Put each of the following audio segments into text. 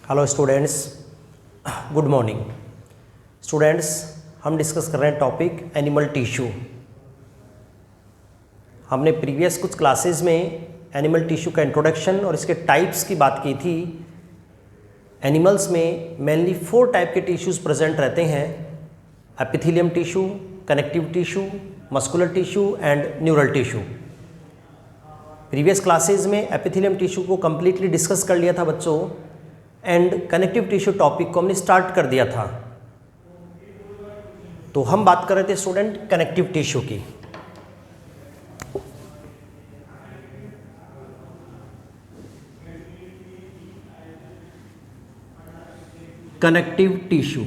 Hello students, good morning. Students, हम discuss कर रहे हैं टॉपिक एनिमल टिश्यू। हमने प्रीवियस कुछ क्लासेस में एनिमल टिश्यू का इंट्रोडक्शन और इसके टाइप्स की बात की थी। एनिमल्स में मेनली 4 टाइप के टिश्यूज़ प्रेजेंट रहते हैं: epithelium tissue, connective tissue, muscular tissue and neural tissue. Previous classes में एपिथेलियम टिश्यू को कम्प्लीटली डिस्कस कर लिया था बच्चों, एंड कनेक्टिव टिश्यू टॉपिक को हमने स्टार्ट कर दिया था। तो हम बात कर रहे थे स्टूडेंट कनेक्टिव टिश्यू की। Connective tissue,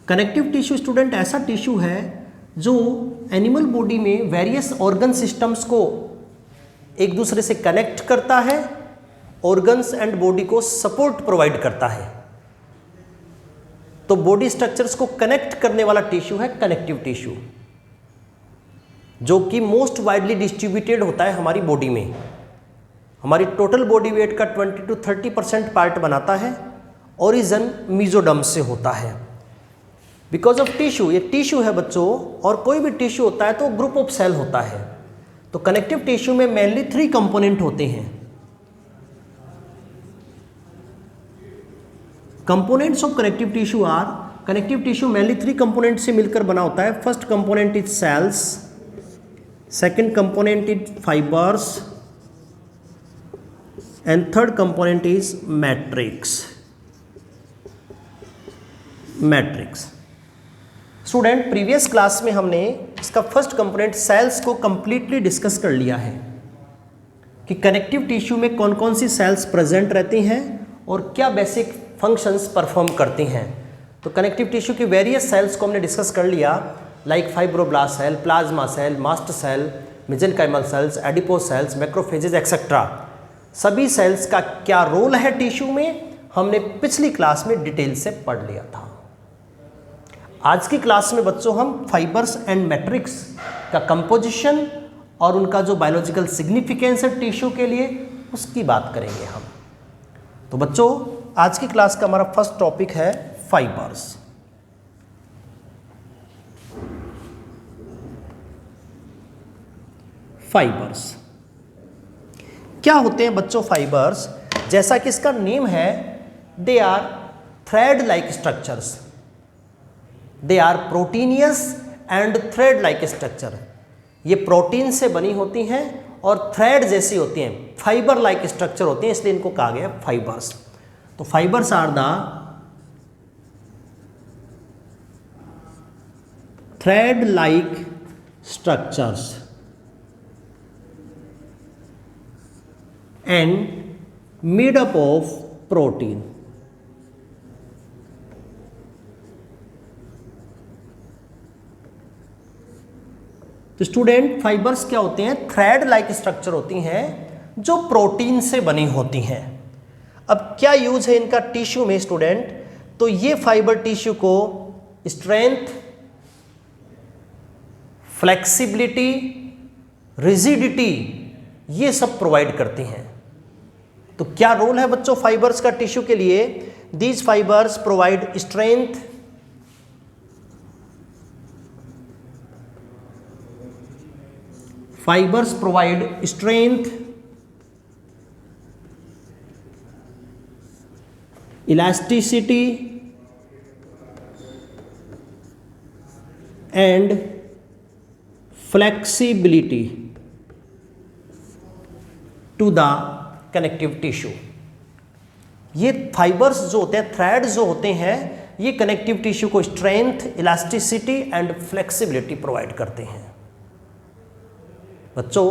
connective tissue student ऐसा टिश्यू है जो एनिमल बॉडी में वेरियस ऑर्गन सिस्टम्स को एक दूसरे से कनेक्ट करता है, ऑर्गन्स एंड बॉडी को सपोर्ट प्रोवाइड करता है। तो बॉडी स्ट्रक्चर्स को कनेक्ट करने वाला टिश्यू है कनेक्टिव टिश्यू, जो कि मोस्ट वाइडली डिस्ट्रीब्यूटेड होता है हमारी बॉडी में। हमारी टोटल बॉडी वेट का 20 to 30% पार्ट बनाता है। ओरिजिन मीजोडर्म से होता है। बिकॉज ऑफ टिश्यू, ये टिश्यू है बच्चों, और कोई भी टिश्यू होता है तो ग्रुप ऑफ सेल होता है। तो कनेक्टिव टिश्यू में मेनली 3 कंपोनेंट होते हैं। Components of connective tissue are, connective tissue mainly 3 component से मिलकर बना होता है। First component is cells, second component is fibres and third component is matrix. Student, previous class में हमने इसका फर्स्ट कंपोनेंट सेल्स को कंप्लीटली डिस्कस कर लिया है कि कनेक्टिव टिश्यू में कौन कौन सी सेल्स प्रेजेंट रहती हैं और क्या बेसिक फंक्शंस परफॉर्म करती हैं। तो कनेक्टिव टिश्यू की वेरियस सेल्स को हमने डिस्कस कर लिया, like fibroblast cell, plasma cell, mast cell, mesenchymal cells, adipose cells, macrophages etcetera. सभी सेल्स का क्या रोल है टिश्यू में, हमने पिछली क्लास में डिटेल से पढ़ लिया था। आज की क्लास में बच्चों हम फाइबर्स एंड मैट्रिक्स का कंपोजिशन और उनका जो बायोलॉजिकल सिग्निफिकेंस है टिश्यू के लिए, उसकी बात करेंगे हम। तो बच्चों, आज की क्लास का हमारा फर्स्ट टॉपिक है फाइबर्स। फाइबर्स क्या होते हैं बच्चों? फाइबर्स, जैसा कि इसका नेम है, they are thread like structures. They are proteinaceous and thread like structure. ये प्रोटीन से बनी होती हैं और थ्रेड जैसी होती हैं, फाइबर लाइक स्ट्रक्चर होती हैं, इसलिए इनको कहा गया फाइबर्स। तो fibres are the thread like structures and made up of protein. तो स्टूडेंट, फाइबर्स क्या होते हैं? थ्रेड लाइक स्ट्रक्चर होती हैं जो प्रोटीन से बनी होती हैं। अब क्या यूज है इनका टिश्यू में स्टूडेंट? तो ये फाइबर टिश्यू को स्ट्रेंथ, फ्लेक्सिबिलिटी, रिजिडिटी, ये सब प्रोवाइड करती हैं। तो क्या रोल है बच्चों फाइबर्स का टिश्यू के लिए? These fibres provide strength, fibers provide strength, elasticity and flexibility to the connective tissue। ये फाइबर्स जो होते हैं, थ्रेड जो होते हैं, ये कनेक्टिव टिश्यू को strength, elasticity and flexibility provide करते हैं। बच्चों,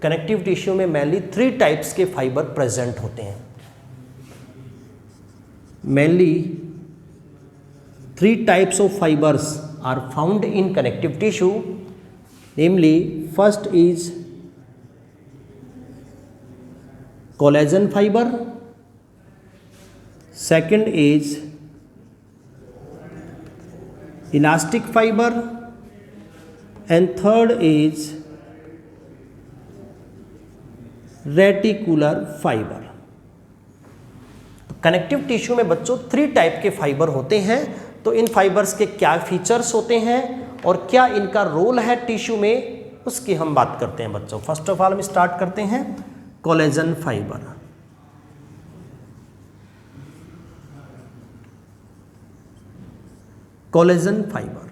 कनेक्टिव टिश्यू में मेनली 3 टाइप्स के फाइबर प्रेजेंट होते हैं। Mainly 3 types of fibres are found in connective tissue, namely first is collagen fibre, second is elastic fibre and third is reticular fibre. Connective tissue में बच्चों 3 type के fibre होते हैं। तो इन fibres के क्या फीचर्स होते हैं और क्या इनका रोल है टिश्यू में, उसकी हम बात करते हैं बच्चों। फर्स्ट ऑफ ऑल हम स्टार्ट करते हैं collagen fibre. Collagen fibre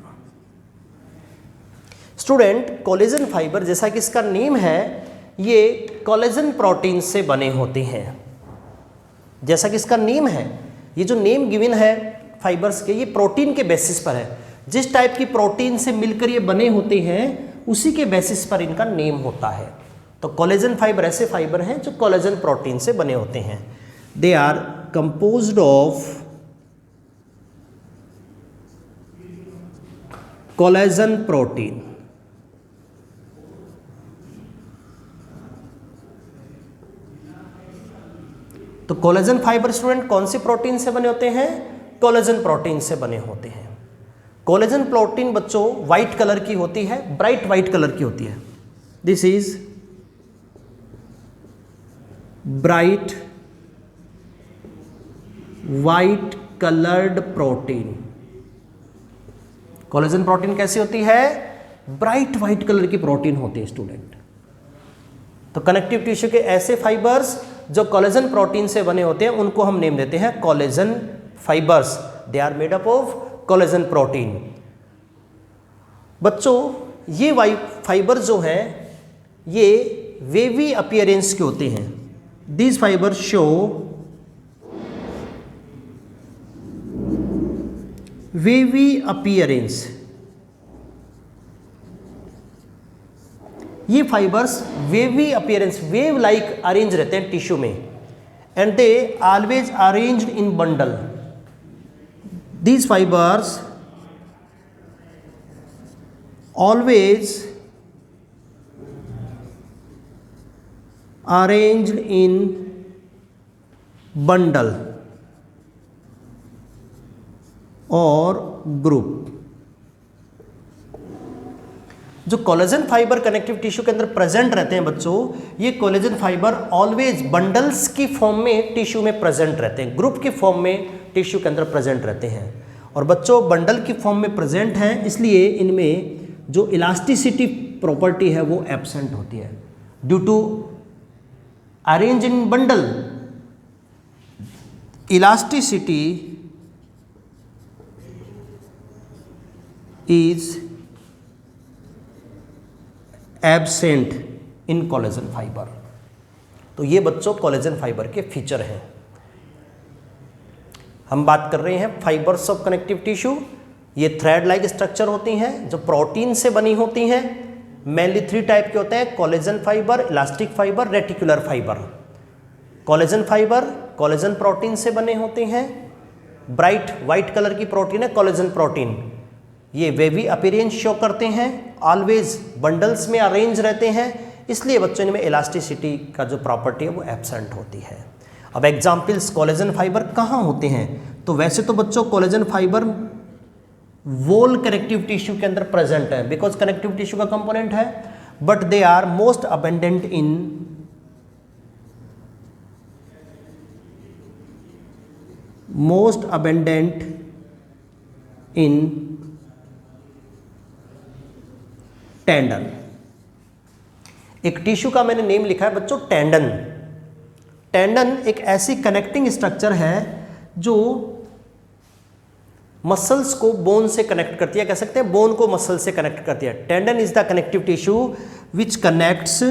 student, collagen fibre जैसा कि इसका नेम है, ये कोलेजन प्रोटीन से बने होते हैं। जैसा कि इसका नेम है, ये जो नेम गिवन है फाइबर्स के, ये प्रोटीन के बेसिस पर है। जिस टाइप की प्रोटीन से मिलकर ये बने होते हैं उसी के बेसिस पर इनका नेम होता है। तो कोलेजन फाइबर ऐसे फाइबर हैं जो कोलेजन प्रोटीन से बने होते हैं। They are composed of collagen protein. तो कोलेजन फाइबर स्टूडेंट कौन सी प्रोटीन से बने होते हैं? कोलेजन प्रोटीन से बने होते हैं। कोलेजन प्रोटीन बच्चों व्हाइट कलर की होती है, ब्राइट व्हाइट कलर की होती है। This is bright white coloured protein. Collagen protein कैसी होती है? ब्राइट व्हाइट कलर की प्रोटीन होती है स्टूडेंट। तो कनेक्टिव टिश्यू के ऐसे फाइबर्स जो कोलेजन प्रोटीन से बने होते हैं उनको हम नेम देते हैं collagen fibres. They are made up of collagen protein. बच्चों ये फाइबर जो हैं ये वेवी अपीयरेंस के होते हैं। These fibre show wavy appearance. ये fibres wavy appearance, wave like arrange रहते हैं टिश्यू में, and they always arranged in bundle. These fibers always arranged in bundle or group। जो कोलेजन फाइबर कनेक्टिव टिश्यू के अंदर प्रेजेंट रहते हैं बच्चों, ये कोलेजन फाइबर ऑलवेज बंडल्स की फॉर्म में टिश्यू में प्रेजेंट रहते हैं, ग्रुप की फॉर्म में टिश्यू के अंदर प्रेजेंट रहते हैं। और बच्चों बंडल की फॉर्म में प्रेजेंट हैं, इसलिए इनमें जो इलास्टिसिटी प्रॉपर्टी है वो एब्सेंट होती है। Due to arrange in bundle, elasticity is absent in collagen fibre. तो ये बच्चों कोलेजन फाइबर के फीचर हैं। हम बात कर रहे हैं फाइबर्स ऑफ कनेक्टिव टिश्यू। ये थ्रेड लाइक स्ट्रक्चर होती हैं जो प्रोटीन से बनी होती हैं। मेनली 3 टाइप के होते हैं, collagen fibre, elastic fibre, reticular fibre. Collagen fibre collagen protein से बने होते हैं। ब्राइट वाइट कलर की प्रोटीन है कोलेजन प्रोटीन। ये वेवी अपीयरेंस शो करते हैं, ऑलवेज बंडल्स में अरेंज रहते हैं, इसलिए बच्चों इनमें इलास्टिसिटी का जो प्रॉपर्टी है वो एब्सेंट होती है। अब एग्जाम्पल्स कोलेजन फाइबर कहाँ होते हैं? तो वैसे तो बच्चों collagen fibre whole connective tissue के अंदर प्रेजेंट है, बिकॉज कनेक्टिव टिश्यू का कंपोनेंट है, but they are most abundant in tendon. एक टिश्यू का मैंने नेम लिखा है बच्चों टेंडन। टेंडन एक ऐसी कनेक्टिंग स्ट्रक्चर है जो मसल्स को बोन से कनेक्ट करती है, कह सकते हैं बोन को मसल से कनेक्ट करती है। Tendon is the connective tissue which connects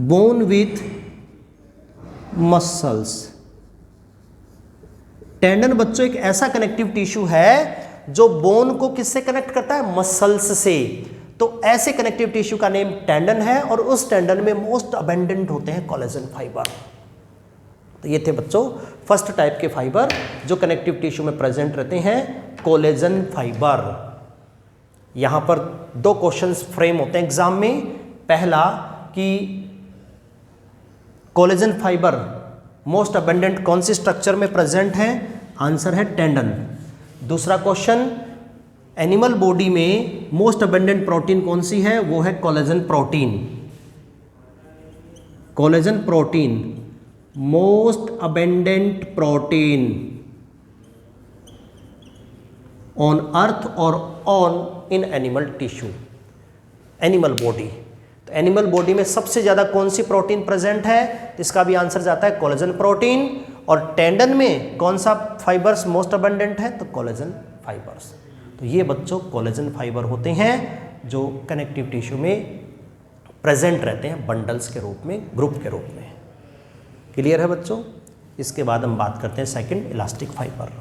bone with muscles. Tendon बच्चों एक ऐसा कनेक्टिव टिश्यू है जो बोन को किससे कनेक्ट करता है? मसल्स से। तो ऐसे कनेक्टिव टिश्यू का नेम टेंडन है और उस टेंडन में मोस्ट अबेंडेंट होते हैं कोलेजन फाइबर। तो ये थे बच्चों फर्स्ट टाइप के फाइबर जो कनेक्टिव टिश्यू में प्रेजेंट रहते हैं, कोलेजन फाइबर। यहां पर 2 क्वेश्चंस फ्रेम होते हैं एग्जाम में। पहला कि कोलेजन फाइबर मोस्ट अबेंडेंट कौन सी स्ट्रक्चर में प्रेजेंट है? आंसर है टेंडन। दूसरा क्वेश्चन, एनिमल बॉडी में मोस्ट अबेंडेंट प्रोटीन कौन सी है? वो है collagen protein. Collagen protein most abundant protein on earth और on in animal tissue, animal body. तो एनिमल बॉडी में सबसे ज़्यादा कौन सी प्रोटीन प्रेजेंट है? तो इसका भी आंसर जाता है कोलेजन प्रोटीन। और टेंडन में कौन सा फाइबर्स मोस्ट अबेंडेंट है? तो कोलेजन फाइबर्स। तो ये बच्चों कोलेजन फाइबर होते हैं जो कनेक्टिव टिश्यू में प्रेजेंट रहते हैं बंडल्स के रूप में, ग्रुप के रूप में। क्लियर है बच्चों? इसके बाद हम बात करते हैं सेकंड, इलास्टिक फाइबर।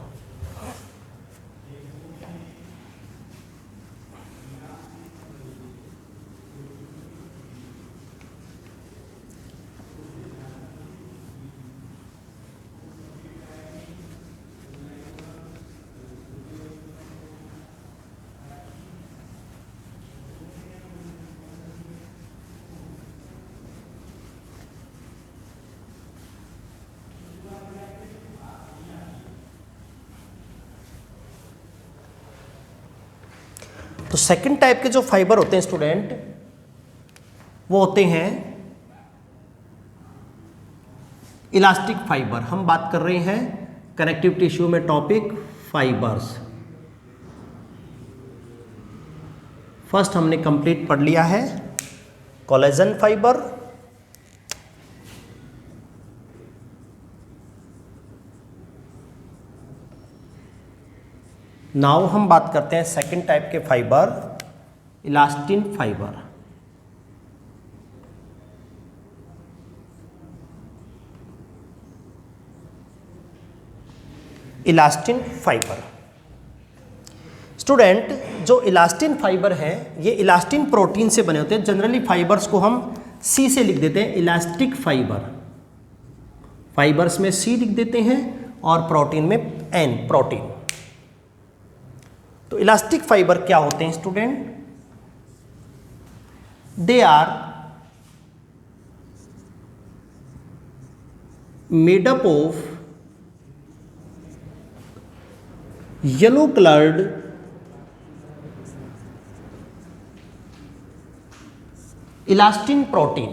तो सेकंड टाइप के जो फाइबर होते हैं स्टूडेंट, वो होते हैं इलास्टिक फाइबर। हम बात कर रहे हैं कनेक्टिव टिश्यू में टॉपिक फाइबर्स। फर्स्ट हमने कंप्लीट पढ़ लिया है कोलेजन फाइबर, नाउ हम बात करते हैं सेकंड टाइप के fibre, elastin fibre. Elastin fibre student, जो इलास्टिन फाइबर है ये इलास्टिन प्रोटीन से बने होते हैं। जनरली फाइबर्स को हम सी से लिख देते हैं, इलास्टिक फाइबर। फाइबर्स में सी लिख देते हैं और प्रोटीन में एन, प्रोटीन। तो इलास्टिक फाइबर क्या होते हैं student? They are made up of yellow coloured elastin protein.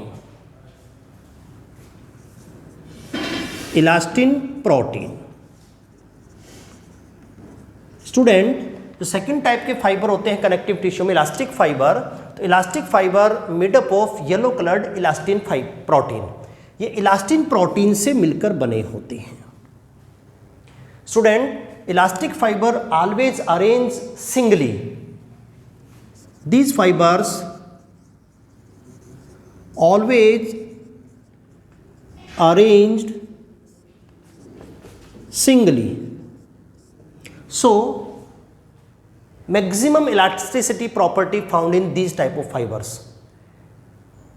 Elastin protein student, जो सेकंड टाइप के फाइबर होते हैं कनेक्टिव टिश्यू में इलास्टिक फाइबर, तो elastic fibre made up of yellow coloured elastin protein. ये इलास्टिन प्रोटीन से मिलकर बने होते हैं। Student, elastic fibre always arrange singly. These fibres always arranged singly, so maximum elasticity property found in these type of fibers।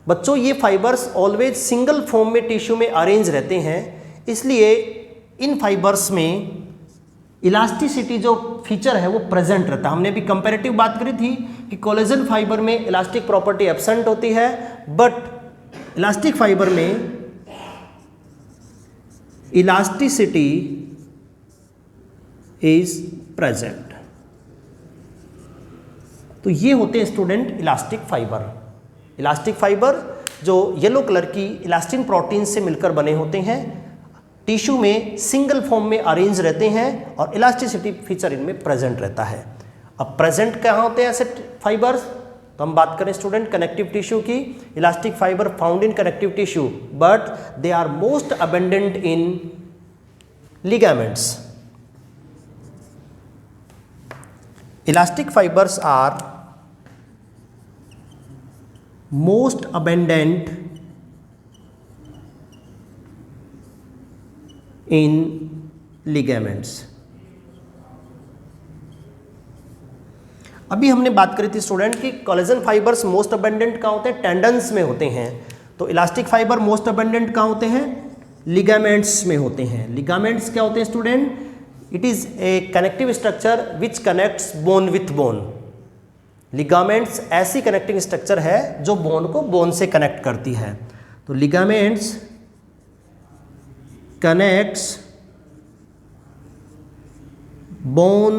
बच्चों, ये fibres always single form में tissue में अरेंज रहते हैं, इसलिए इन फाइबर्स में इलास्टिसिटी जो फीचर है वो प्रेजेंट रहता है। हमने भी कंपैरेटिव बात करी थी कि कोलेजन फाइबर में इलास्टिक प्रॉपर्टी एब्सेंट होती है, बट इलास्टिक फाइबर में इलास्टिसिटी इज प्रेजेंट। तो ये होते हैं student elastic fibre. Elastic fibre जो येलो कलर की इलास्टिन प्रोटीन से मिलकर बने होते हैं, टिश्यू में सिंगल फॉर्म में अरेंज रहते हैं और इलास्टिसिटी फीचर इनमें प्रेजेंट रहता है। अब प्रेजेंट कहाँ होते हैं ऐसे फाइबर्स? तो हम बात करें स्टूडेंट कनेक्टिव टिश्यू की, elastic fibre found in connective tissue but they are most abundant in ligaments. Elastic fibres are most abundant in ligaments. अभी हमने बात करी थी स्टूडेंट कि कोलेजन फाइबर्स मोस्ट अबेंडेंट कहाँ होते हैं? टेंडन्स में होते हैं। तो इलास्टिक फाइबर मोस्ट अबेंडेंट कहाँ होते हैं? लिगामेंट्स में होते हैं। लिगामेंट्स क्या होते हैं student? It is A connective structure which connects bone with bone. Ligaments ऐसी कनेक्टिंग स्ट्रक्चर है जो बोन को बोन से कनेक्ट करती है। तो ligaments connects bone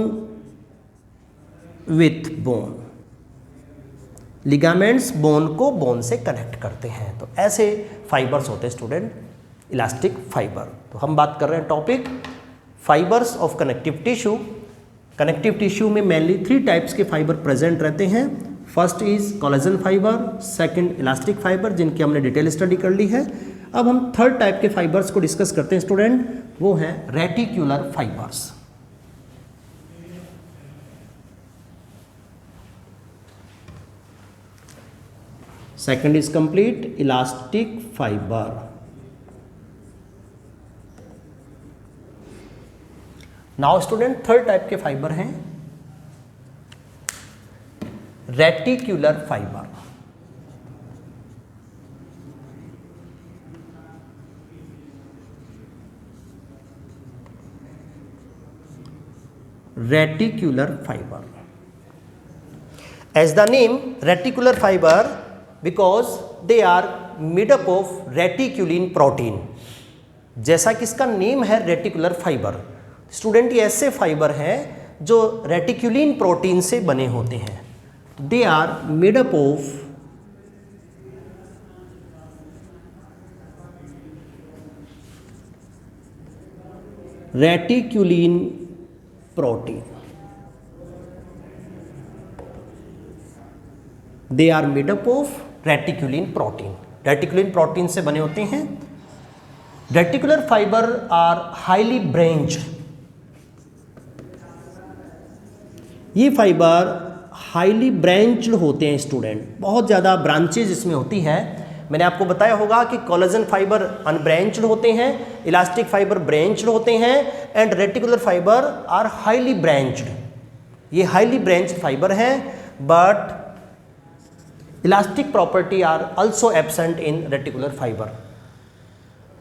with bone, ligaments bone को बोन से कनेक्ट करते हैं। तो ऐसे फाइबर्स होते हैं स्टूडेंट इलास्टिक फाइबर। तो हम बात कर रहे हैं topic fibres of connective tissue. Connective tissue में मेनली 3 टाइप्स के फाइबर प्रेजेंट रहते हैं। First is collagen fibre, second elastic fibre जिनकी हमने डिटेल स्टडी कर ली है। अब हम थर्ड टाइप के फाइबर्स को डिस्कस करते हैं स्टूडेंट, वो है reticular fibres. Second is complete elastic fibre. Now student third type के फाइबर हैं reticular fibre. Reticular fibre, as the name reticular fiber because they are made up of reticulin protein। जैसा कि इसका name है reticular fibre, student ये ऐसे fibre हैं जो रेटिकुलिन प्रोटीन से बने होते हैं। They are made up of reticulin protein. They are made up of reticulin protein, reticulin protein से बने होते हैं। Reticular fibre are highly branched, ये फाइबर हाईली ब्रांच्ड होते हैं स्टूडेंट, बहुत ज़्यादा ब्रांचेज इसमें होती है। मैंने आपको बताया होगा कि कोलेजन फाइबर अनब्रांच्ड होते हैं, इलास्टिक फाइबर ब्रांच्ड होते हैं and reticular fibre are highly branched. ये हाईली ब्रांच्ड फाइबर हैं but elastic property are also absent in reticular fibre.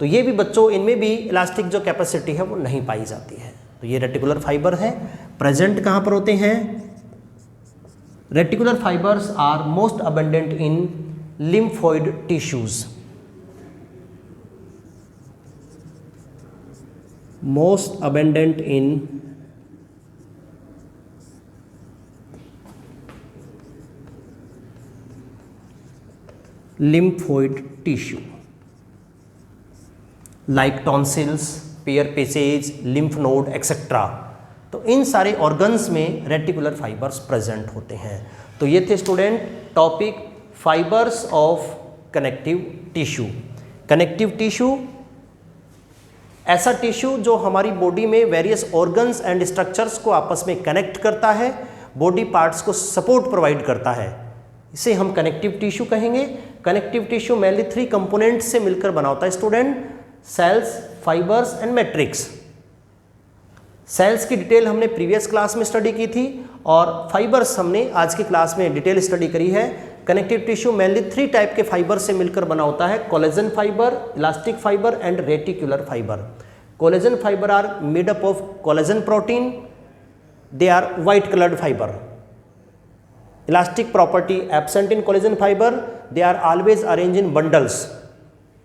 तो ये भी बच्चों, इनमें भी इलास्टिक जो कैपेसिटी है वो नहीं पाई जाती है। तो ये रेटिकुलर फाइबर हैं। प्रेजेंट कहाँ पर होते हैं? Reticular fibres are most abundant in lymphoid tissues, most abundant in lymphoid tissue like tonsils, pear passage, lymph node etcetera. तो इन सारे ऑर्गन्स में रेटिकुलर फाइबर्स प्रेजेंट होते हैं। तो ये थे student topic fibres of connective tissue. Connective tissue ऐसा टिश्यू जो हमारी बॉडी में वेरियस ऑर्गन्स एंड स्ट्रक्चर्स को आपस में कनेक्ट करता है, बॉडी पार्ट्स को सपोर्ट प्रोवाइड करता है, इसे हम कनेक्टिव टिश्यू कहेंगे। कनेक्टिव टिश्यू मेनली 3 कंपोनेंट से मिलकर बना होता है student, cells, fibres and matrix. Cells की डिटेल हमने प्रीवियस क्लास में स्टडी की थी और फाइबर्स हमने आज की क्लास में डिटेल स्टडी करी है। कनेक्टिव टिश्यू मेनली 3 टाइप के फाइबर से मिलकर बना होता है, collagen fibre, elastic fibre and reticular fibre. Collagen fibre are made up of collagen protein, they are white coloured fibre. Elastic property absent in collagen fibre, they are always arrange in bundles,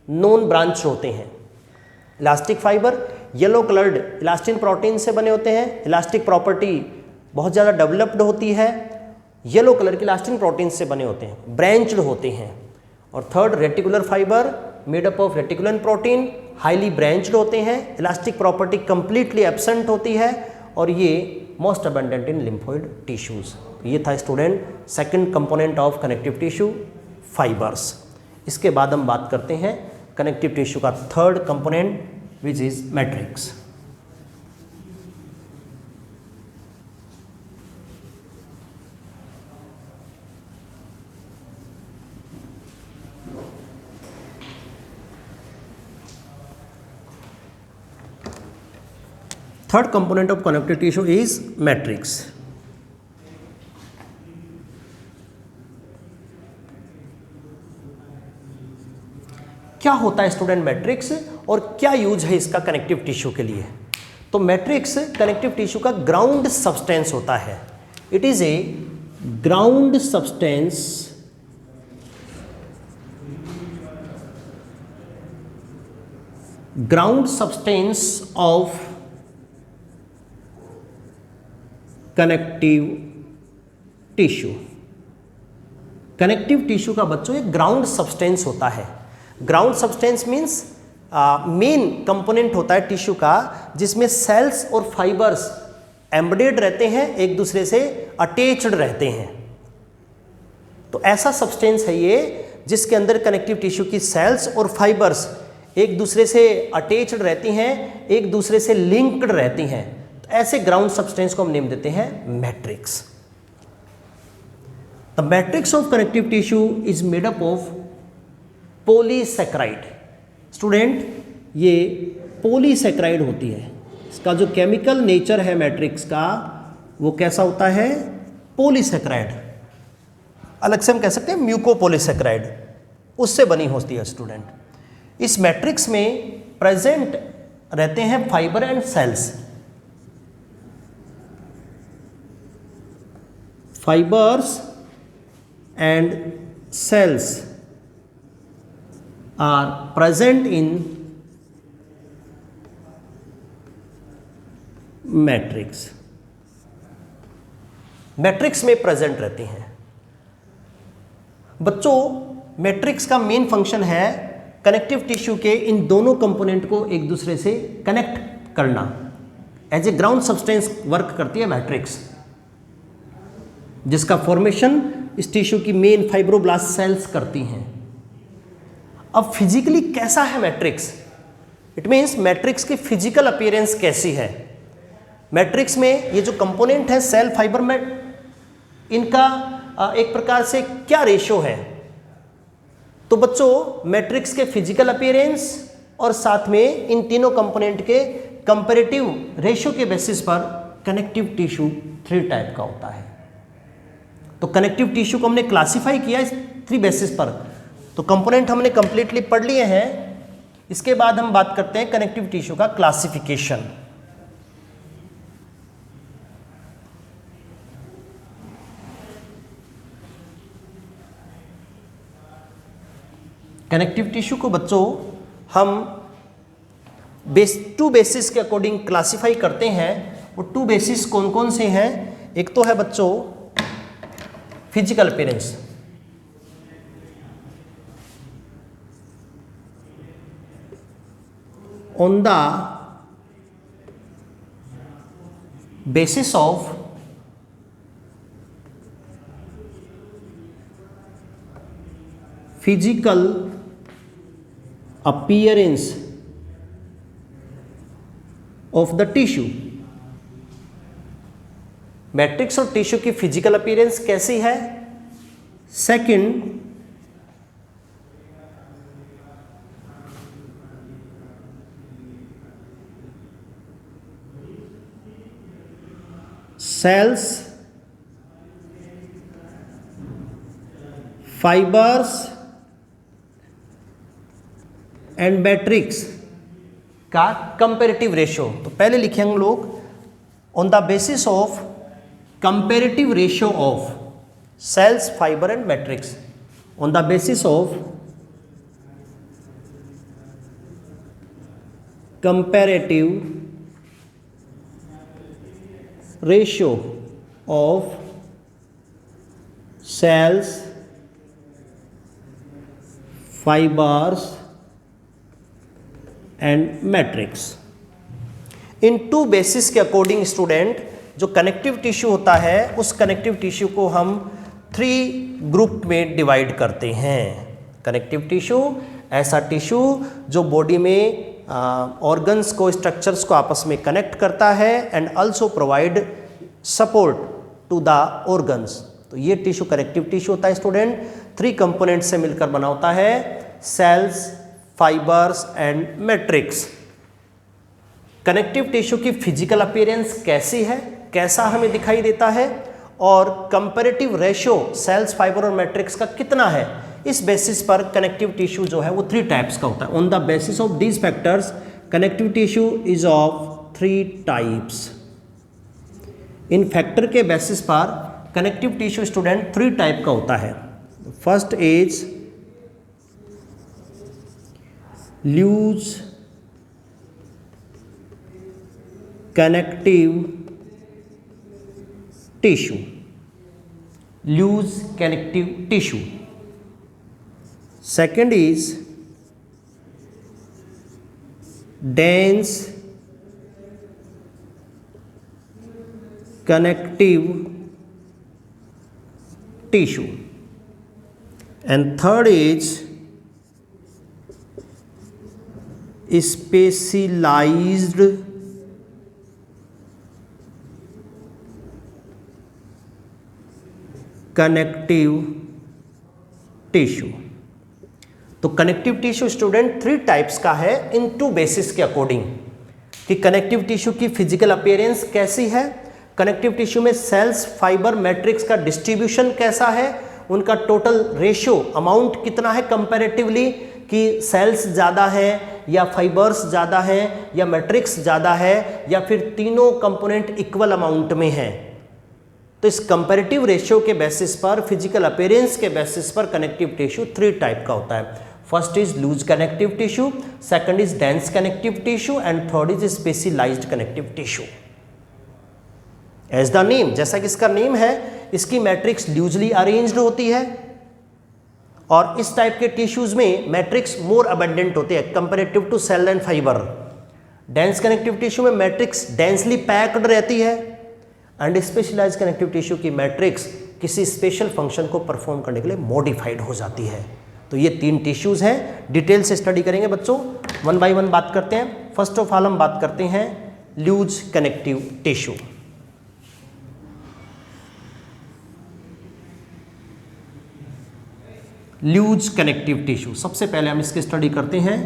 non branch होते हैं। Elastic fibre yellow coloured elastin protein से बने होते हैं, elastic property बहुत ज़्यादा developed होती है, येलो कलर के इलास्टिन प्रोटीन से बने होते हैं, ब्रांच्ड होते हैं। और third reticular fibre made up of reticulin protein, highly branched होते हैं, इलास्टिक प्रॉपर्टी कंप्लीटली एब्सेंट होती है और ये most abundant in lymphoid tissues. ये था student second component of connective tissue, fibres. इसके बाद हम बात करते हैं कनेक्टिव टिश्यू का third component which is matrix. Third component of connective tissue is matrix. क्या होता है स्टूडेंट मैट्रिक्स और क्या यूज है इसका कनेक्टिव टिश्यू के लिए? तो मैट्रिक्स कनेक्टिव टिश्यू का ग्राउंड सब्सटेंस होता है। It is A ground substance of connective tissue. Connective tissue का बच्चों एक ग्राउंड सब्सटेंस होता है। Ground substance means main component होता है टिश्यू का, जिसमें सेल्स और फाइबर्स एम्बेडेड रहते हैं, एक दूसरे से अटैच्ड रहते हैं। तो ऐसा सब्सटेंस है ये जिसके अंदर कनेक्टिव टिश्यू की सेल्स और फाइबर्स एक दूसरे से अटैच्ड रहती हैं, एक दूसरे से लिंक्ड रहती हैं। तो ऐसे ग्राउंड सब्सटेंस को हम नेम देते हैं matrix. The matrix of connective tissue is made up of polysaccharide. Student, ये पॉलीसैकेराइड होती है। इसका जो केमिकल नेचर है मैट्रिक्स का वो कैसा होता है? पॉलीसैकेराइड। अलग से हम कह सकते हैं म्यूकोपॉलीसैकेराइड, उससे बनी होती है स्टूडेंट। इस मैट्रिक्स में प्रेजेंट रहते हैं fibre and cells. Fibres and cells are present in matrix. Matrix में प्रेजेंट रहती हैं। बच्चों, मैट्रिक्स का मेन फंक्शन है कनेक्टिव टिश्यू के इन दोनों कंपोनेंट को एक दूसरे से कनेक्ट करना। As a ground substance work करती है मैट्रिक्स, जिसका फॉर्मेशन इस टिश्यू की मेन फाइब्रोब्लास्ट सेल्स करती हैं। अब फिजिकली कैसा है मैट्रिक्स? इट मीन्स मैट्रिक्स की फिजिकल अपीयरेंस कैसी है? मैट्रिक्स में ये जो कंपोनेंट है सेल फाइबर में, इनका एक प्रकार से क्या रेशो है? तो बच्चों, मैट्रिक्स के फिजिकल अपीयरेंस और साथ में इन तीनों कंपोनेंट के कंपैरेटिव रेशो के बेसिस पर कनेक्टिव टिश्यू 3 टाइप का होता है। तो कनेक्टिव टिश्यू को हमने क्लासिफाई किया इस 3 बेसिस पर। तो कंपोनेंट हमने कंप्लीटली पढ़ लिए हैं। इसके बाद हम बात करते हैं कनेक्टिव टिश्यू का क्लासिफिकेशन। कनेक्टिव टिश्यू को बच्चों हम 2 बेसिस के अकॉर्डिंग क्लासिफाई करते हैं। वो 2 बेसिस कौन कौन से हैं? एक तो है बच्चों physical appearance. On the basis of physical appearance of the tissue। Matrix और टिश्यू की फिजिकल अपीयरेंस कैसी है? Second, cells, fibres and matrix का कंपैरेटिव रेशो। तो पहले लिखेंगे हम लोग on the basis of comparative ratio of cells, fibre and matrix. On the basis of comparative ratio of cells, fibres and matrix. इन 2 basis के अकॉर्डिंग स्टूडेंट जो connective tissue होता है उस कनेक्टिव टिश्यू को हम 3 ग्रुप में डिवाइड करते हैं। कनेक्टिव टिश्यू ऐसा टिश्यू जो बॉडी में ऑर्गन्स को, स्ट्रक्चर्स को आपस में कनेक्ट करता है and also provide support to the organs. तो ये टिश्यू कनेक्टिव टिश्यू होता है स्टूडेंट। 3 कंपोनेंट से मिलकर बना होता है, cells, fibres and matrix. Connective tissue की फिजिकल अपीयरेंस कैसी है, कैसा हमें दिखाई देता है, और कंपैरेटिव रेशियो सेल्स, फाइबर और मैट्रिक्स का कितना है, इस बेसिस पर कनेक्टिव टिश्यू जो है वो 3 टाइप्स का होता है। On the basis of these factors connective tissue is of 3 types. इन फैक्टर के बेसिस पर कनेक्टिव टिश्यू स्टूडेंट 3 टाइप का होता है। First is loose connective tissue. loose connective tissue. Second is dense connective tissue, and third is specialized connective tissue. तो connective tissue student three types का है इन टू बेसिस के according, कि connective tissue की फिजिकल अपीयरेंस कैसी है, connective tissue में सेल्स, फाइबर, मैट्रिक्स का डिस्ट्रीब्यूशन कैसा है, उनका टोटल रेशियो अमाउंट कितना है कंपैरेटिवली, कि सेल्स ज़्यादा है या फाइबर्स ज़्यादा है या मैट्रिक्स ज़्यादा है या फिर तीनों कंपोनेंट इक्वल अमाउंट में है। तो इस कंपैरेटिव रेशियो के बेसिस पर, फिजिकल अपीयरेंस के बेसिस पर कनेक्टिव टिश्यू थ्री टाइप का होता है। First is loose connective tissue, second is dense connective tissue and third is specialised connective tissue. As the name, जैसा कि इसका नेम है, इसकी मैट्रिक्स लूजली अरेंज्ड होती है और इस टाइप के टिश्यूज में मैट्रिक्स मोर अबंडेंट होते हैं comparative to cell and fibre. Dense connective tissue में मैट्रिक्स डेंसली पैक्ड रहती है एंड स्पेशलाइज्ड कनेक्टिव टिश्यू की मैट्रिक्स किसी स्पेशल फंक्शन को परफॉर्म करने के लिए मॉडिफाइड हो जाती है। तो ये तीन टिश्यूज हैं, डिटेल से स्टडी करेंगे बच्चों, वन बाय वन बात करते हैं। फर्स्ट ऑफ ऑल हम बात करते हैं loose connective tissue. Loose connective tissue, सबसे पहले हम इसकी स्टडी करते हैं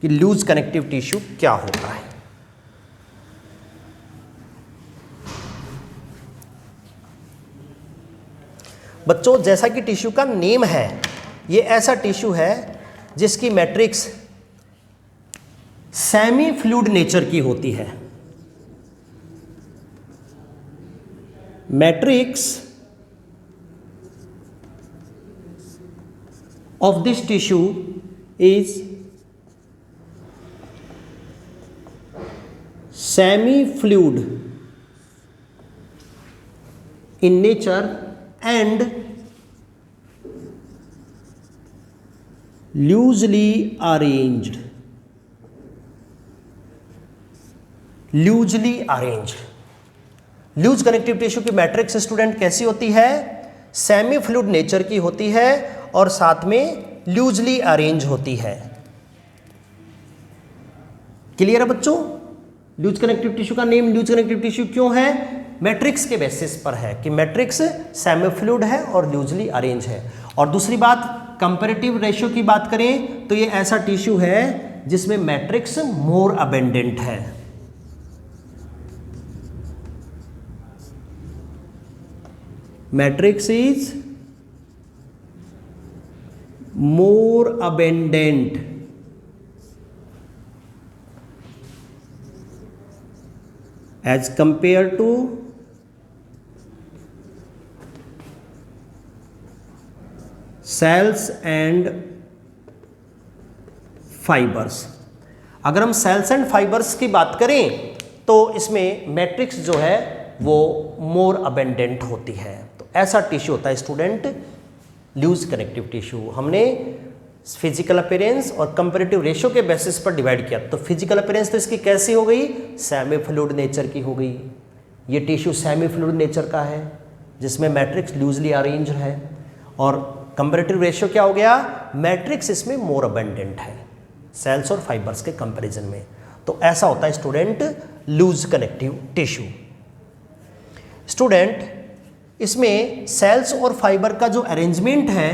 कि लूज कनेक्टिव टिश्यू क्या होता है। बच्चों, जैसा कि टिश्यू का नेम है, ये ऐसा टिश्यू है जिसकी मैट्रिक्स सेमी फ्लूइड नेचर की होती है। Matrix of this tissue is semi-fluid in nature and loosely arranged. Loosely arranged. Loose connective tissue की मैट्रिक्स स्टूडेंट कैसी होती है? सेमी फ्लूइड नेचर की होती है और साथ में लूजली अरेंज होती है। क्लियर है बच्चों? लूज कनेक्टिव टिश्यू का नेम लूज कनेक्टिव टिश्यू क्यों है? मैट्रिक्स के बेसिस पर है कि मैट्रिक्स सेमी फ्लूइड है और लूजली अरेंज है। और दूसरी बात, कंपैरेटिव रेशियो की बात करें तो ये ऐसा टिश्यू है जिसमें मैट्रिक्स मोर अबेंडेंट है। Matrix is more abundant as compared to cells and fibers। अगर हम सेल्स एंड फाइबर्स की बात करें तो इसमें मैट्रिक्स जो है वो मोर अबेंडेंट होती है। तो ऐसा टिश्यू होता है स्टूडेंट लूज कनेक्टिव टिश्यू। हमने फिजिकल अपीयरेंस और कंपैरेटिव रेशियो के बेसिस पर डिवाइड किया। तो फिजिकल अपीयरेंस तो इसकी कैसी हो गई? सेमी फ्लूइड नेचर की हो गई। ये टिश्यू सेमी फ्लूइड नेचर का है जिसमें मैट्रिक्स लूजली अरेंज है। और कंपैरेटिव रेशियो क्या हो गया? मैट्रिक्स इसमें मोर अबंडेंट है सेल्स और फाइबर्स के कंपैरिजन में। तो ऐसा होता है student loose connective tissue. Student, इसमें सेल्स और फाइबर का जो अरेंजमेंट है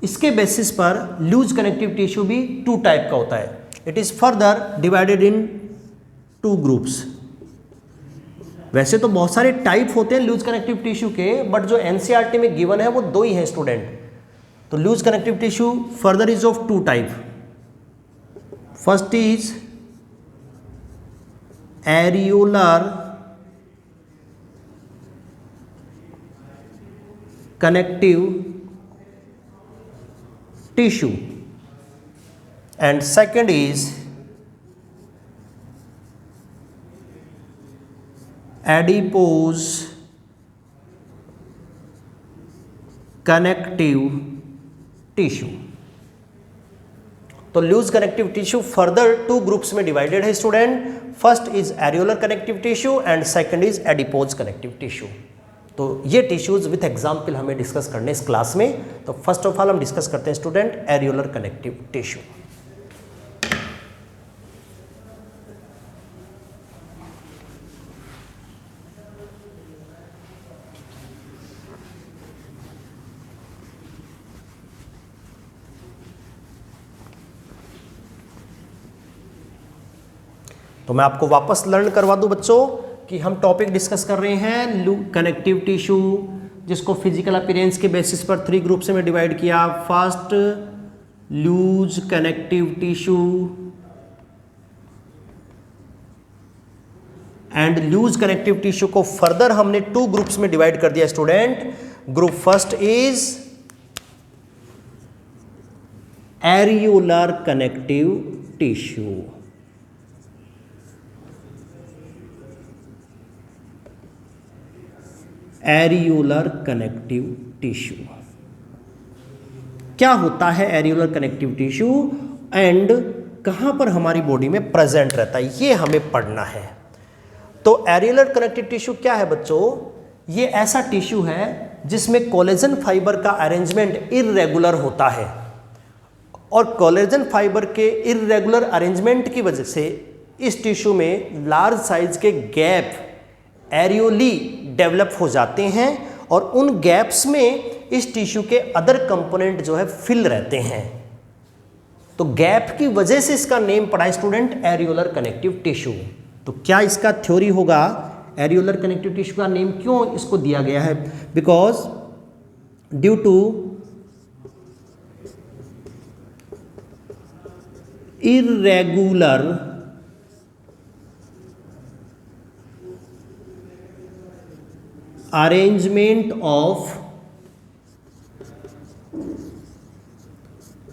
इसके बेसिस पर लूज कनेक्टिव टिश्यू भी टू टाइप का होता है। It is further divided in two groups. वैसे तो बहुत सारे टाइप होते हैं लूज कनेक्टिव टिश्यू के, बट जो एनसीईआरटी में गिवन है वो दो ही हैं स्टूडेंट। तो loose connective tissue further is of two type. First is areolar connective tissue and second is adipose connective tissue. तो loose connective tissue further two groups में डिवाइडेड है student. First is areolar connective tissue and second is adipose connective tissue. तो ये tissues with example हमें discuss करने इस class में। तो फर्स्ट ऑफ ऑल हम डिस्कस करते हैं स्टूडेंट एरियोलर कनेक्टिव टिश्यू। तो मैं आपको वापस लर्न करवा दूं बच्चों कि हम टॉपिक डिस्कस कर रहे हैं कनेक्टिव टिश्यू, जिसको फिजिकल अपीयरेंस के बेसिस पर 3 ग्रुप्स में डिवाइड किया। First loose connective tissue and loose connective tissue को फर्दर हमने 2 ग्रुप्स में डिवाइड कर दिया student. Group first is areolar connective tissue. Areolar connective tissue क्या होता है? एरियोलर कनेक्टिव टिश्यू एंड कहां पर हमारी बॉडी में प्रेजेंट रहता है, ये हमें पढ़ना है। तो एरियोलर कनेक्टिव टिश्यू क्या है बच्चों? ये ऐसा टिश्यू है जिसमें कोलेजन फाइबर का अरेंजमेंट इर्रेगुलर होता है, और कोलेजन फाइबर के इर्रेगुलर अरेंजमेंट की वजह से इस टिश्यू में लार्ज साइज के गैप एरियोली डेवलप हो जाते हैं, और उन गैप्स में इस टिश्यू के अदर कंपोनेंट जो है फिल रहते हैं। तो गैप की वजह से इसका नेम पड़ा स्टूडेंट एरियोलर कनेक्टिव टिश्यू। तो क्या इसका थ्योरी होगा? एरियोलर कनेक्टिव टिश्यू का नेम क्यों इसको दिया गया है? Because due to irregular arrangement of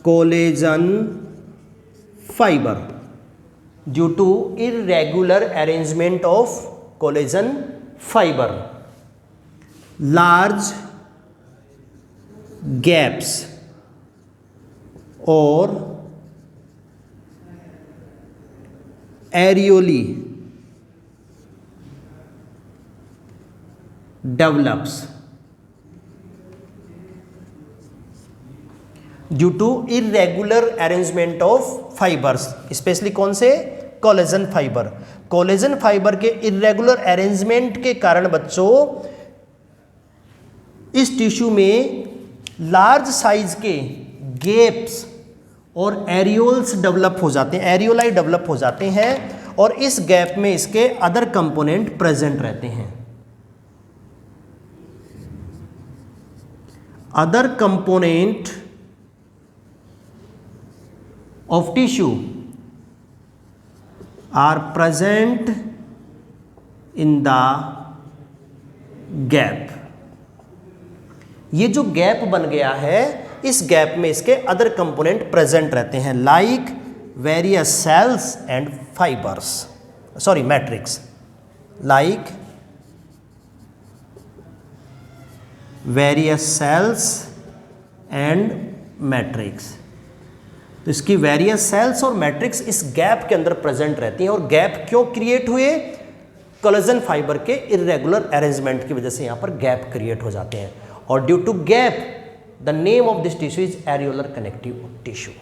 collagen fiber, due to irregular arrangement of collagen fiber, large gaps or areolae develops due to irregular arrangement of fibers, specially कौन से? Collagen fibre. Collagen fibre के irregular arrangement के कारण बच्चों इस tissue में large size के gaps और एरियोल्स डेवलप हो जाते हैं, एरियोलाई डेवलप हो जाते हैं, और इस गैप में इसके अदर कंपोनेंट प्रेजेंट रहते हैं। Other component of tissue are present in the gap। ये जो गैप बन गया है, इस गैप में इसके अदर कंपोनेंट प्रेजेंट रहते हैं, like various cells and fibres, sorry matrix, like various cells and matrix. तो इसकी वेरियस सेल्स और मैट्रिक्स इस गैप के अंदर प्रेजेंट रहती हैं, और गैप क्यों क्रिएट हुए? कोलेजन फाइबर के इर्रेगुलर अरेंजमेंट की वजह से यहां पर गैप क्रिएट हो जाते हैं, और due to gap the name of this tissue is areolar connective tissue.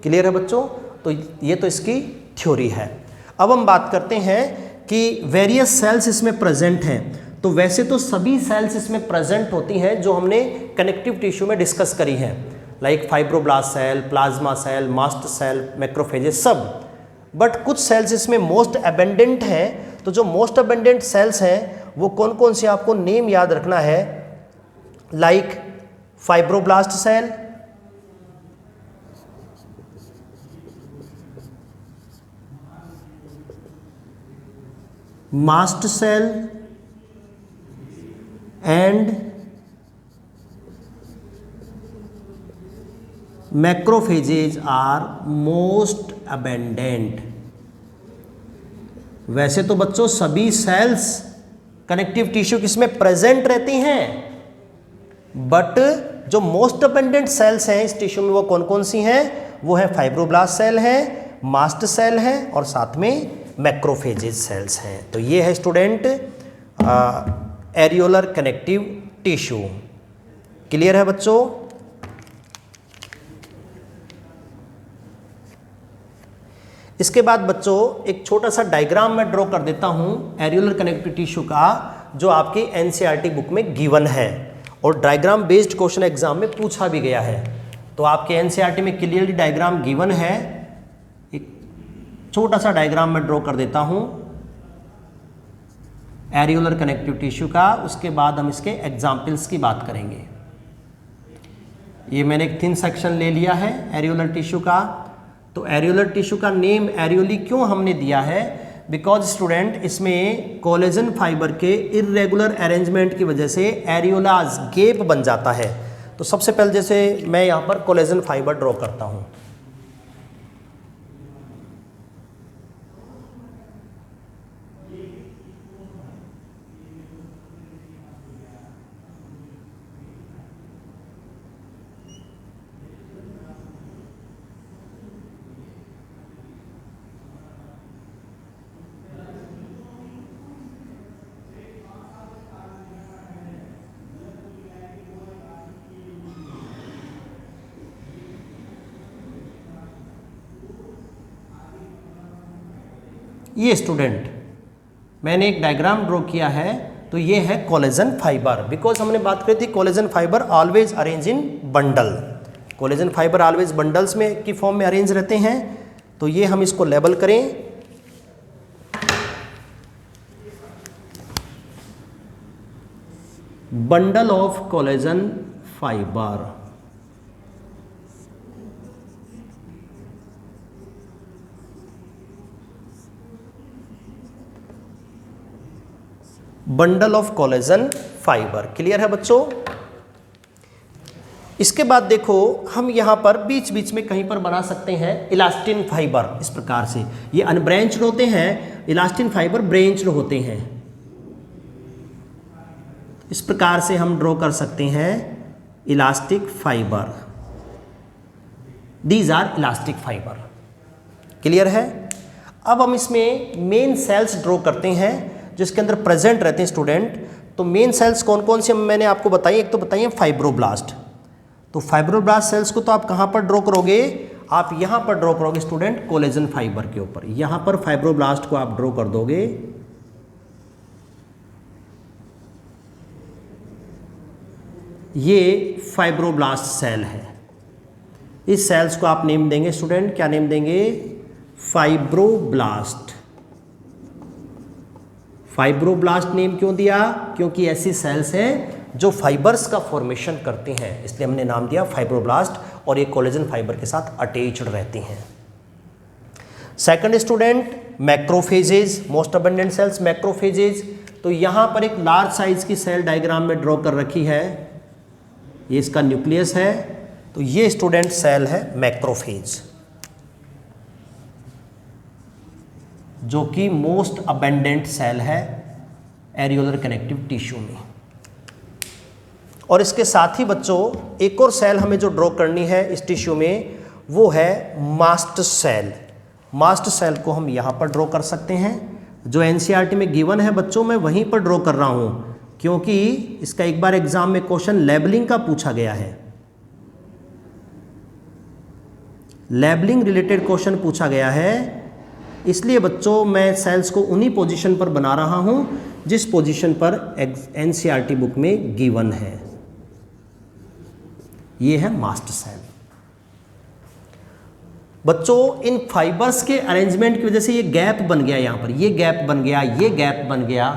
Clear है बच्चों? तो ये तो इसकी थ्योरी है। अब हम बात करते हैं कि वेरियस सेल्स इसमें प्रेजेंट हैं। तो वैसे तो सभी सेल्स इसमें प्रेजेंट होती हैं जो हमने कनेक्टिव टिश्यू में डिस्कस करी हैं, like fibroblast cell, plasma cell, mast cell, macrophages, सब। बट कुछ सेल्स इसमें मोस्ट अबेंडेंट हैं। तो जो मोस्ट अबेंडेंट सेल्स हैं वो कौन कौन से, आपको नेम याद रखना है, like fibroblast cell, mast cell and macrophages are most abundant. वैसे तो बच्चों सभी सेल्स कनेक्टिव टिश्यू किसमें प्रेजेंट रहती हैं? बट जो मोस्ट अबेंडेंट सेल्स हैं इस टिश्यू में वो कौन कौन सी हैं? वो है फाइब्रोब्लास्ट सेल है, मास्ट सेल है और साथ में मैक्रोफेजेज सेल्स हैं। तो ये है student areolar connective tissue. Clear है बच्चों? इसके बाद बच्चों एक छोटा सा डायग्राम मैं ड्रॉ कर देता हूं एरियोलर कनेक्टिव टिश्यू का, जो आपकी एनसीईआरटी बुक में गिवन है और डायग्राम बेस्ड क्वेश्चन एग्जाम में पूछा भी गया है। तो आपके एनसीईआरटी में क्लियरली डायग्राम गिवन है। एक छोटा सा डायग्राम मैं ड्रॉ कर देता हूं एरियोलर कनेक्टिव टिश्यू का, उसके बाद हम इसके एग्जाम्पल्स की बात करेंगे। ये मैंने एक थिन सेक्शन ले लिया है एरियोलर टिश्यू का। तो एरियोलर टिश्यू का नेम एरियोली क्यों हमने दिया है? बिकॉज स्टूडेंट इसमें कोलेजन फाइबर के इरेगुलर अरेंजमेंट की वजह से एरियोलाज गैप बन जाता है। तो सबसे पहले जैसे मैं यहाँ पर कोलेजन फाइबर ड्रॉ करता हूँ। ये स्टूडेंट मैंने एक डायग्राम ड्रॉ किया है। तो ये है कोलेजन फाइबर। बिकॉज हमने बात करी थी collagen fibre always arrange in bundle. Collagen fibre always bundles में की फॉर्म में अरेंज रहते हैं। तो ये हम इसको लेबल करें, bundle of collagen fibre. Bundle of collagen fibre. Clear है बच्चों? इसके बाद देखो हम यहाँ पर बीच बीच में कहीं पर बना सकते हैं इलास्टिन फाइबर। इस प्रकार से ये अनब्रांच्ड होते हैं, इलास्टिन फाइबर ब्रांच्ड होते हैं। इस प्रकार से हम ड्रॉ कर सकते हैं elastic fibre. These are elastic fibre. Clear है? अब हम इसमें मेन सेल्स ड्रॉ करते हैं जिसके अंदर प्रेजेंट रहते हैं स्टूडेंट। तो मेन सेल्स कौन कौन से मैंने आपको बताई? एक तो बताइए फाइब्रोब्लास्ट। तो फाइब्रोब्लास्ट सेल्स को तो आप कहाँ पर ड्रॉ करोगे? आप यहाँ पर ड्रॉ करोगे स्टूडेंट कोलेजन फाइबर के ऊपर। यहाँ पर फाइब्रोब्लास्ट को आप ड्रॉ कर दोगे। ये फाइब्रोब्लास्ट सेल है। इस सेल्स को आप नेम देंगे स्टूडेंट, क्या नेम देंगे? फाइब्रोब्लास्ट। फाइब्रोब्लास्ट नेम क्यों दिया? क्योंकि ऐसी सेल्स हैं जो फाइबर्स का फॉर्मेशन करती हैं, इसलिए हमने नाम दिया फाइब्रोब्लास्ट। और ये कोलेजन फाइबर के साथ अटैच्ड रहती हैं। Second student macrophages, most abundant cells macrophages. तो यहाँ पर एक लार्ज साइज की सेल डायग्राम में ड्रॉ कर रखी है। ये इसका न्यूक्लियस है। तो ये स्टूडेंट सेल है मैक्रोफेज, जो कि मोस्ट अबेंडेंट सेल है एरियोलर कनेक्टिव टिश्यू में। और इसके साथ ही बच्चों एक और सेल हमें जो ड्रॉ करनी है इस टिश्यू में, वो है मास्ट सेल। मास्ट सेल को हम यहाँ पर ड्रॉ कर सकते हैं। जो एनसीईआरटी में गिवन है बच्चों, मैं वहीं पर ड्रॉ कर रहा हूँ क्योंकि इसका एक बार एग्जाम में क्वेश्चन लेबलिंग का पूछा गया है। लेबलिंग रिलेटेड क्वेश्चन पूछा गया है, इसलिए बच्चों मैं सेल्स को उन्हीं पोजीशन पर बना रहा हूं जिस पोजीशन पर एनसीईआरटी बुक में गिवन है। ये है मास्ट सेल। बच्चों इन फाइबर्स के अरेंजमेंट की वजह से ये गैप बन गया, यहां पर ये गैप बन गया, ये गैप बन गया।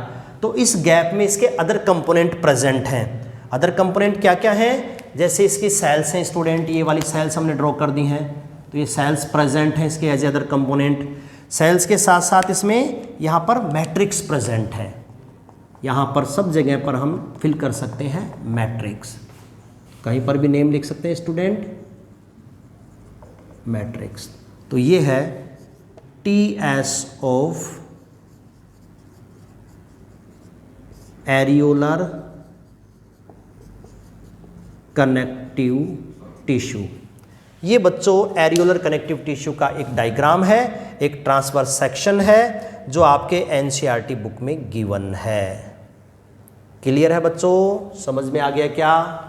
तो इस गैप में इसके अदर कंपोनेंट प्रेजेंट हैं। अदर कंपोनेंट क्या क्या हैं? जैसे इसकी सेल्स हैं स्टूडेंट, ये वाली सेल्स हमने ड्रॉ कर दी हैं। तो ये सेल्स प्रेजेंट हैं इसके एज अदर कंपोनेंट। सेल्स के साथ साथ इसमें यहाँ पर मैट्रिक्स प्रेजेंट है। यहाँ पर सब जगह पर हम फिल कर सकते हैं मैट्रिक्स। कहीं पर भी नेम लिख सकते हैं स्टूडेंट, मैट्रिक्स। तो ये है TS of areolar connective tissue. ये बच्चों एरियोलर कनेक्टिव टिश्यू का एक डायग्राम है, एक ट्रांसवर्स सेक्शन है जो आपके एनसीईआरटी बुक में गिवन है। क्लियर है बच्चों, समझ में आ गया क्या?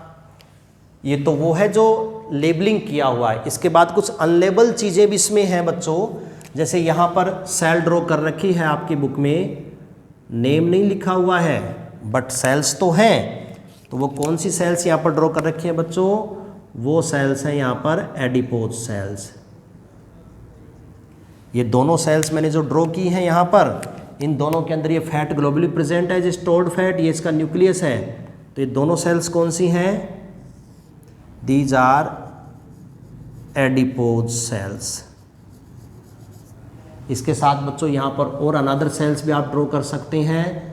ये तो वो है जो लेबलिंग किया हुआ है। इसके बाद कुछ अनलेबल चीज़ें भी इसमें हैं बच्चों, जैसे यहाँ पर सेल ड्रॉ कर रखी है आपकी बुक में, नेम नहीं लिखा हुआ है बट सेल्स तो हैं। तो वो कौन सी सेल्स यहाँ पर ड्रॉ कर रखी है बच्चों? वो सेल्स हैं यहाँ पर एडिपोज सेल्स। ये दोनों सेल्स मैंने जो ड्रॉ की हैं यहाँ पर, इन दोनों के अंदर ये फैट ग्लोबुली प्रेजेंट है, जो स्टोर्ड फैट, ये इसका न्यूक्लियस है। तो ये दोनों सेल्स कौन सी हैं? These are adipose cells. इसके साथ बच्चों यहाँ पर और अनदर सेल्स भी आप ड्रॉ कर सकते हैं।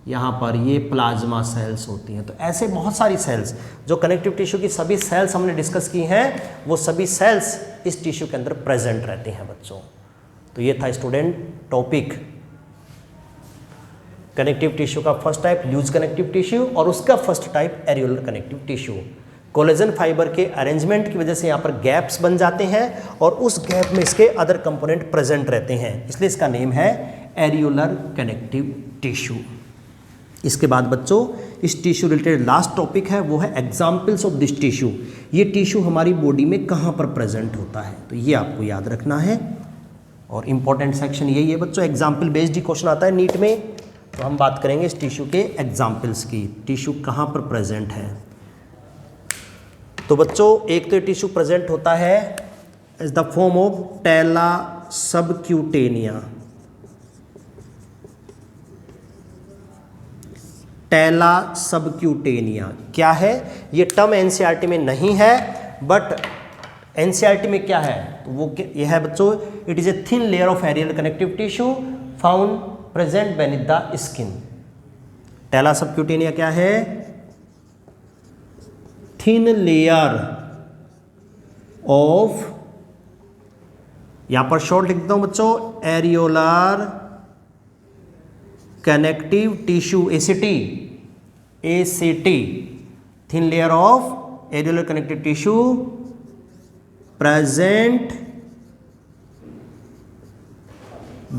यहाँ पर ये प्लाज्मा सेल्स होती हैं। तो ऐसे बहुत सारी सेल्स, जो कनेक्टिव टिश्यू की सभी सेल्स हमने डिस्कस की हैं, वो सभी सेल्स इस टिश्यू के अंदर प्रेजेंट रहती हैं बच्चों। तो ये था स्टूडेंट टॉपिक कनेक्टिव टिश्यू का first type loose connective tissue और उसका first type areolar connective tissue. Collagen fibre के अरेंजमेंट की वजह से यहाँ पर गैप्स बन जाते हैं और उस गैप में इसके अदर कंपोनेंट प्रेजेंट रहते हैं, इसलिए इसका नेम है एरियोलर कनेक्टिव टिश्यू। इसके बाद बच्चों इस टिश्यू रिलेटेड लास्ट टॉपिक है, वो है एग्जाम्पल्स ऑफ दिस टिश्यू। ये टिश्यू हमारी बॉडी में कहाँ पर प्रेजेंट होता है, तो ये आपको याद रखना है। और इम्पॉर्टेंट सेक्शन यही है बच्चों, एग्जाम्पल बेस्ड ही क्वेश्चन आता है नीट में। तो हम बात करेंगे इस टिश्यू के एग्जाम्पल्स की, टिश्यू कहाँ पर प्रेजेंट है। तो बच्चों एक तो टिश्यू प्रेजेंट होता है is the form of टेला सबक्यूटेनिया। टेला subcutanea क्या है? ये टर्म एनसीईआरटी में नहीं है, बट एनसीईआरटी में क्या है? तो वो ये है बच्चों, it is a thin layer of areolar connective tissue found present beneath the skin. Tela subcutanea क्या है? थिन लेयर ऑफ, यहां पर शॉर्ट लिख देता हूं बच्चों, areolar connective tissue, ACT, ACT, thin layer of areolar connective tissue present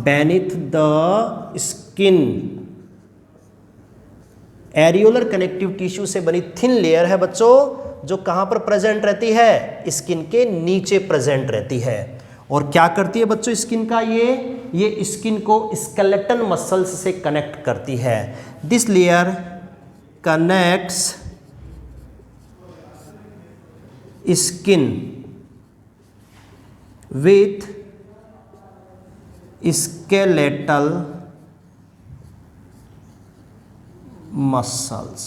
beneath the skin. Areolar connective tissue से बनी थिन लेयर है बच्चों, जो कहां पर प्रेजेंट रहती है? स्किन के नीचे प्रेजेंट रहती है। और क्या करती है बच्चों स्किन का? ये स्किन को स्केलेटन मसल्स से कनेक्ट करती है। This layer connects skin with skeletal muscles.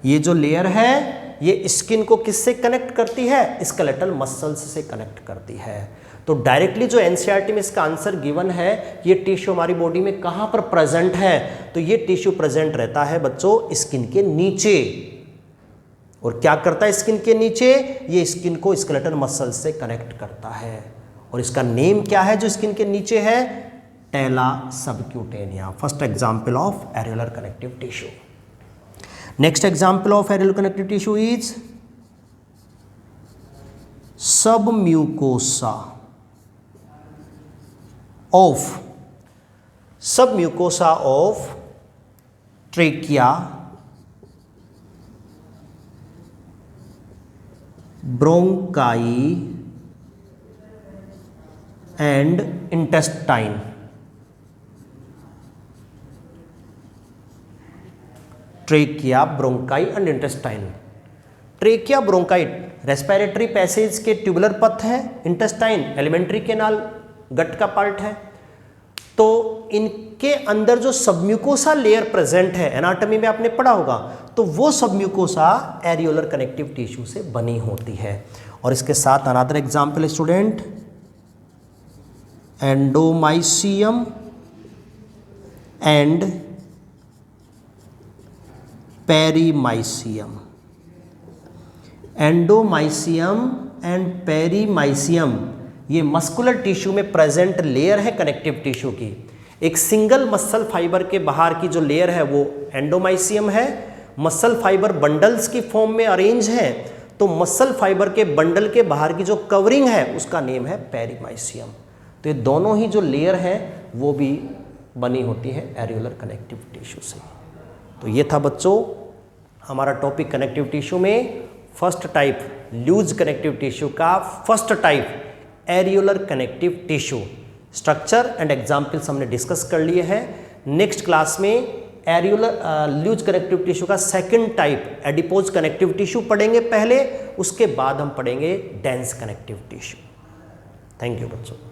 ये जो लेयर है ये स्किन को किससे कनेक्ट करती है? स्केलेटल मसल्स से कनेक्ट करती है। तो डायरेक्टली जो एनसीईआरटी में इसका आंसर गिवन है, ये टिश्यू हमारी बॉडी में कहां पर प्रेजेंट है? तो ये टिश्यू प्रेजेंट रहता है बच्चों स्किन के नीचे। और क्या करता है स्किन के नीचे? ये स्किन को स्केलेटल मसल्स से कनेक्ट करता है। और इसका नेम क्या है जो स्किन के नीचे है? Tela subcutanea. First example of areolar connective tissue. Next example of areolar connective tissue is submucosa of trachea, bronchi and intestine. Trachea, bronchi and intestine. Trachea, bronchi respiratory passage के tubular पथ है, intestine alimentary canal गट का part है। तो इनके अंदर जो submucosa layer present है, एनाटॉमी में आपने पढ़ा होगा, तो वो सबम्यूकोसा एरियोलर कनेक्टिव टिश्यू से बनी होती है। और इसके साथ another example student, endomysium and perimysium. Endomysium and perimysium ये मस्कुलर टिश्यू में प्रेजेंट लेयर है कनेक्टिव टिश्यू की। एक सिंगल मसल फाइबर के बाहर की जो लेयर है वो एंडोमाइसियम है, मसल फाइबर बंडल्स की फॉर्म में अरेंज हैं, तो मसल फाइबर के बंडल के बाहर की जो कवरिंग है उसका नेम है पेरिमाइसियम। तो ये दोनों ही जो लेयर हैं वो भी बनी होती है एरियोलर कनेक्टिव टिश्यू से। तो ये था बच्चों हमारा टॉपिक कनेक्टिव टिश्यू में first type loose connective tissue का first type areolar connective tissue. Structure and examples हमने डिस्कस कर लिए हैं। नेक्स्ट क्लास में एरियोलर लूज कनेक्टिव टिश्यू का second type adipose connective tissue पढ़ेंगे पहले, उसके बाद हम पढ़ेंगे dense connective tissue. Thank you बच्चों।